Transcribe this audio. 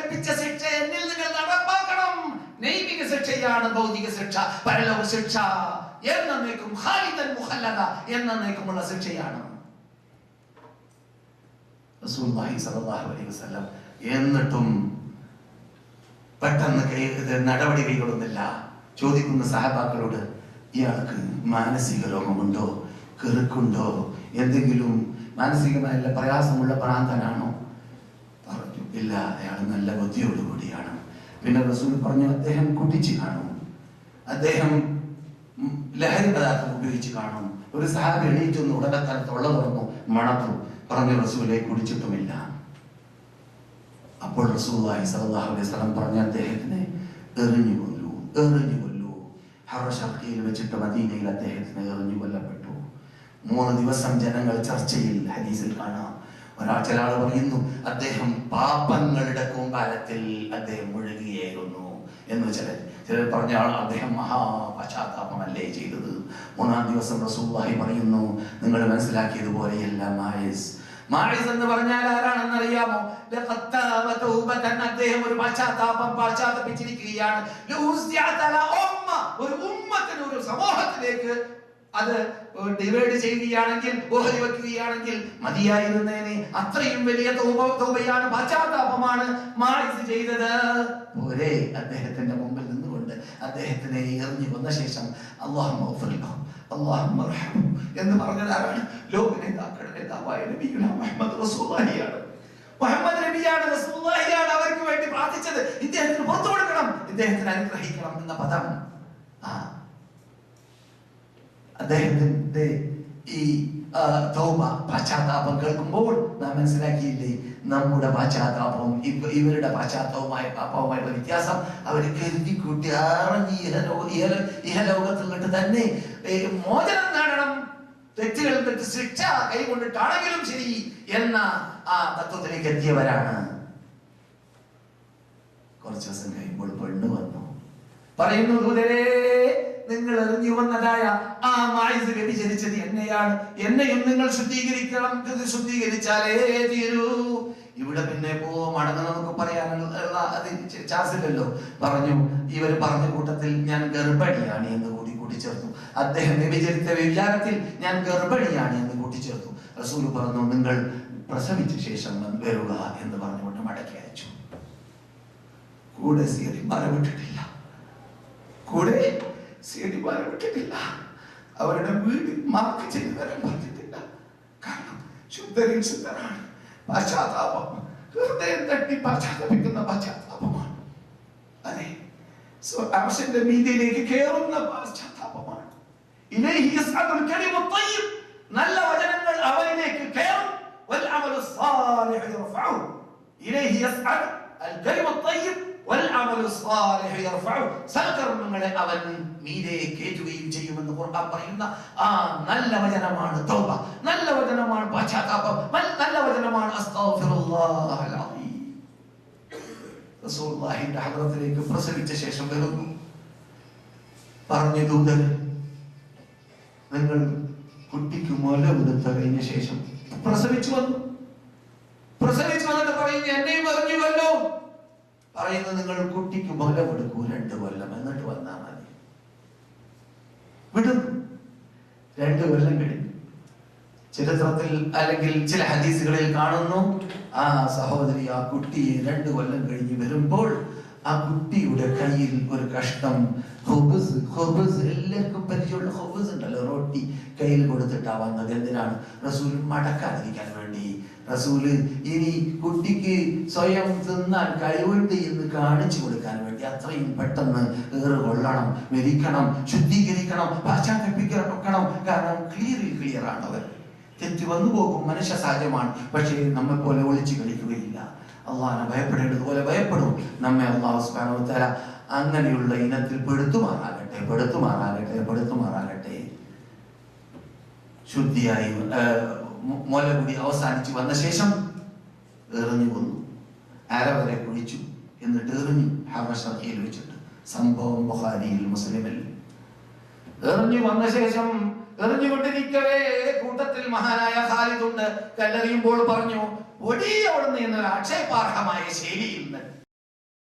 കൽപ്പിച്ച ശിക്ഷ എന്നിൽ നിങ്ങൾ നടപ്പാക്കണം. നൈമിക ശിക്ഷയാണ് ഭൗതിക ശിക്ഷ. പരലോക ശിക്ഷ എന്നേക്കും ഖാലിദൻ മുഖല്ലദ എന്നേക്കുമുള്ള ശിക്ഷയാണ്. റസൂലുള്ളാഹി സ്വല്ലല്ലാഹു അലൈഹി വസല്ലം എന്നിട്ടും പെട്ടെന്ന് നടപടി കൈകൊള്ളുന്നില്ല. ചോദിക്കുന്ന സഹബാക്കളോട്, ഇയാൾക്ക് മാനസിക രോഗമുണ്ടോ, കെറുക്കുണ്ടോ, എന്തെങ്കിലും മാനസികമായ പ്രയാസമുള്ള ഭ്രാന്തനാണോ? പറഞ്ഞു, ഇല്ല, അയാൾ നല്ല ബുദ്ധിയോടുകൂടിയാണ്. പിന്നെ റസൂൽ പറഞ്ഞു, അദ്ദേഹം കുടിച്ചു കാണും, അദ്ദേഹം ലഹരി പദാർത്ഥം ഉപയോഗിച്ച് കാണും. ഒരു സഹാബി എണീറ്റൊന്ന് ഉടനെ തന്നെ തൊള്ള തുറന്നു മണത്തു. പറഞ്ഞു, റസൂലെ കുടിച്ചിട്ടുമില്ല. അപ്പോൾ റസൂലുള്ളാഹി സ്വല്ലല്ലാഹു അലൈഹി വസല്ലം പറഞ്ഞു, അദ്ദേഹത്തിനെ എറിഞ്ഞു കൊല്ലൂ. ഹറശർഖയിൽ വെച്ചിട്ട് മദീനയിൽ അദ്ദേഹത്തിനെ എറിഞ്ഞു കൊല്ലപ്പെട്ടു. 3 ദിവസം ജനങ്ങൾ ചർച്ചയിൽ. ഹദീസിൽ കാണാം, ചില ആൾ പറയുന്നു അദ്ദേഹം പാപങ്ങളുടെ കൂമ്പാരത്തിൽ അദ്ദേഹം മുഴുകിയായിരുന്നു എന്ന്. ചിലർ പറഞ്ഞ അദ്ദേഹം മഹാപശ്ചാത്താപമല്ലേ ചെയ്തത്. 3-ാം ദിവസം റസൂലുള്ളാഹി പറയുന്നു, നിങ്ങൾ മനസ്സിലാക്കിയതുപോലെയല്ല മാഇസ് എന്ന് പറഞ്ഞാൽ ആരാണെന്നറിയാമോ? അദ്ദേഹം ഒരു പശ്ചാത്തപിച്ചിരിക്കുകയാണ്. ഒരു ഉമ്മത്തിന്, ഒരു സമൂഹത്തിലേക്ക് അത് ഡിവൈഡ് ചെയ്യുകയാണെങ്കിൽ, ഓഹരി വെക്കുകയാണെങ്കിൽ മതിയായിരുന്നേനെ. അത്രയും വലിയ തൗബയാണ്, പശ്ചാത്താപമാണ് മാഇസ് ചെയ്തത്. ഒരേ അദ്ദേഹത്തിന്റെ മുമ്പിൽ നിന്നുകൊണ്ട് അദ്ദേഹത്തിനെ എറിഞ്ഞു കൊന്ന ശേഷം എന്ന് പറഞ്ഞതാരാണ്? ലോക നേതാക്കളുടെ നേതാവായ നബിയുന മുഹമ്മദ് റസൂലുള്ളാഹിയാണ്. മുഹമ്മദ് നബിയാണ്, റസൂലുള്ളാഹിയാണ് അവർക്ക് വേണ്ടി പ്രാർത്ഥിച്ചത്. ഇദ്ദേഹത്തിന് പുറത്തു കൊടുക്കണം, ഇദ്ദേഹത്തിന് അനുഗ്രഹിക്കണം എന്ന പദം. അദ്ദേഹത്തിന്റെ ഈ തൗബ, പശ്ചാത്താപം കേൾക്കുമ്പോൾ നാം മനസ്സിലാക്കിയില്ലേ, നമ്മുടെ പശ്ചാത്താപവും ഇവരുടെ പാപവുമായ വ്യത്യാസം. അവർ കരുതി കൂട്ടി ഇഹലോകത്തിൽ തന്നെ മോചനം നേടണം, തെറ്റുകളിൽ തെറ്റ് ശിക്ഷ കൈകൊണ്ടിട്ടാണെങ്കിലും ശരി എന്ന ആ തത്വത്തിലേക്ക് എത്തിയവരാണ്. കുറച്ചു ദിവസം കഴിയുമ്പോൾ പെണ്ണ് വന്നു, പറയുന്നു, ദൂതരേ, നിങ്ങൾ എറിഞ്ഞു വന്നതായ ആ മാഇസ് വ്യഭിചരിച്ചത് എന്നെയാണ്, എന്നെയും നിങ്ങൾ ശുദ്ധീകരിക്കണം, ശുദ്ധീകരിച്ചാലേ തീരൂ. ഇവിടെ പിന്നെ മടങ്ങുന്നതൊക്കെ പറയാനുള്ള ചാൻസില്ലല്ലോ. പറഞ്ഞു, ഇവർ പറഞ്ഞ കൂട്ടത്തിൽ ഞാൻ ഗർഭിണിയാണ് എന്ന് കൂട്ടിച്ചേർത്തു. അദ്ദേഹം വ്യഭിചരിച്ച വ്യഭിചാരത്തിൽ ഞാൻ ഗർഭിണിയാണ് എന്ന് കൂട്ടിച്ചേർത്തു. റസൂൽ പറഞ്ഞു, നിങ്ങൾ പ്രസവിച്ച ശേഷം വരിക എന്ന് പറഞ്ഞുകൊണ്ട് മടക്കി അയച്ചു. കൂടെ സീഡിമാരെ വിട്ടിട്ടില്ല, അവരുടെ വീട് മാർക്ക് ചെയ്തു തരാൻ പറഞ്ഞിട്ടില്ല. കാരണം ശുദ്ധരിൽ ശുദ്ധരാണ്. പശ്ചാത്താപം, ഹൃദയം തട്ടി പശ്ചാത്തപിക്കുന്ന പശ്ചാത്താപമാണ്. അതെ, അർശിന്റെ മീതിയിലേക്ക് കയറുന്ന പശ്ചാത്താപമാണ്. നല്ല വചനങ്ങൾ അവനിലേക്ക് കയറും. സൽക്കർമ്മങ്ങളെ അവൻ മീതെ കയറ്റുകയും ചെയ്യുമെന്ന് ഖുർആൻ പറയുന്ന ആ നല്ല വചനമാണ് തൗബ, നല്ല വചനമാണ് പശ്ചാത്താപം, നല്ല വചനമാണ് അസ്തഗ്ഫിറുല്ലാഹൽ അസീം. റസൂലുള്ളാഹിന്റെ ഹദ്റത്തിലേക്ക് പ്രസവിച്ച ശേഷം വരുന്നു. പറഞ്ഞു, ദൂതൻ, നിങ്ങൾ കുട്ടിക്ക് മുല കൊടുത്ത് കഴിഞ്ഞ ശേഷം പ്രസവിച്ചു വന്നിട്ട് പറയുന്നു, എന്നെയും എറിഞ്ഞുവല്ലോ. പറയുന്നത്, നിങ്ങൾ കുട്ടിക്ക് മുല കൊടുക്കൂ 2 കൊല്ലം, എന്നിട്ട് വന്നാൽ മതി. വിടും. 2 കൊല്ലം കഴിഞ്ഞു. ചരിത്രത്തിൽ അല്ലെങ്കിൽ ചില ഹദീസുകളിൽ കാണുന്നു, ആ സഹോദരി ആ കുട്ടിയെ 2 കൊല്ലം കഴിഞ്ഞ് വരുമ്പോൾ ആ കുട്ടിയുടെ കയ്യിൽ ഒരു കഷ്ണം ഹുബ്സ്, എല്ലാവർക്കും പരിചയമുള്ള ഹുബ്സ് ഉണ്ടല്ലോ, റൊട്ടി, കയ്യിൽ കൊടുത്തിട്ടാ വന്നത്. എന്തിനാണ്? റസൂൽ മടക്കാതിരിക്കാൻ വേണ്ടി. റസൂല് ഇനി കുട്ടിക്ക് സ്വയം തിന്നാൻ കഴിവുണ്ട് എന്ന് കാണിച്ചു കൊടുക്കാൻ വേണ്ടി അത്രയും പെട്ടെന്ന് കൊള്ളണം, മെരിക്കണം, ശുദ്ധീകരിക്കണം, പശ്ചാത്തപിക്കണം. കാരണം ക്ലിയർ ആണ്. അവർ തെറ്റ് വന്നു പോകും, മനുഷ്യ സഹജമാണ്. പക്ഷേ നമ്മെ പോലെ ഒളിച്ചു കളിക്കുകയില്ല. അള്ളാഹനെ ഭയപ്പെടേണ്ടതുപോലെ ഭയപ്പെടും. നമ്മെ അള്ളാഹു സുബ്ഹാനഹു വ തആല അങ്ങനെയുള്ള ഇനത്തിൽ പെടുത്തുമാറാകട്ടെ. ശുദ്ധിയായി മുലകുടി അവസാനിച്ചു വന്ന ശേഷം എറിഞ്ഞു കൊന്നു. അരവരെ കുഴിച്ചു, എന്നിട്ട് എറിഞ്ഞു ഹറശർഖയിൽ വെച്ചിട്ട്. സംഭവം ബുഖാരിയിൽ, മുസ്ലിമിൽ. എറിഞ്ഞു വന്ന ശേഷം എറിഞ്ഞുകൊണ്ടിരിക്കവേ കൂട്ടത്തിൽ മഹാനായ ഖാലിദ് ഉണ്ട്. കല്ലെറിയുമ്പോൾ പറഞ്ഞു, ഒടിയവിടുന്ന് എന്നൊരു ആക്ഷേപാർഹമായ ശൈലിയിൽ നിന്ന്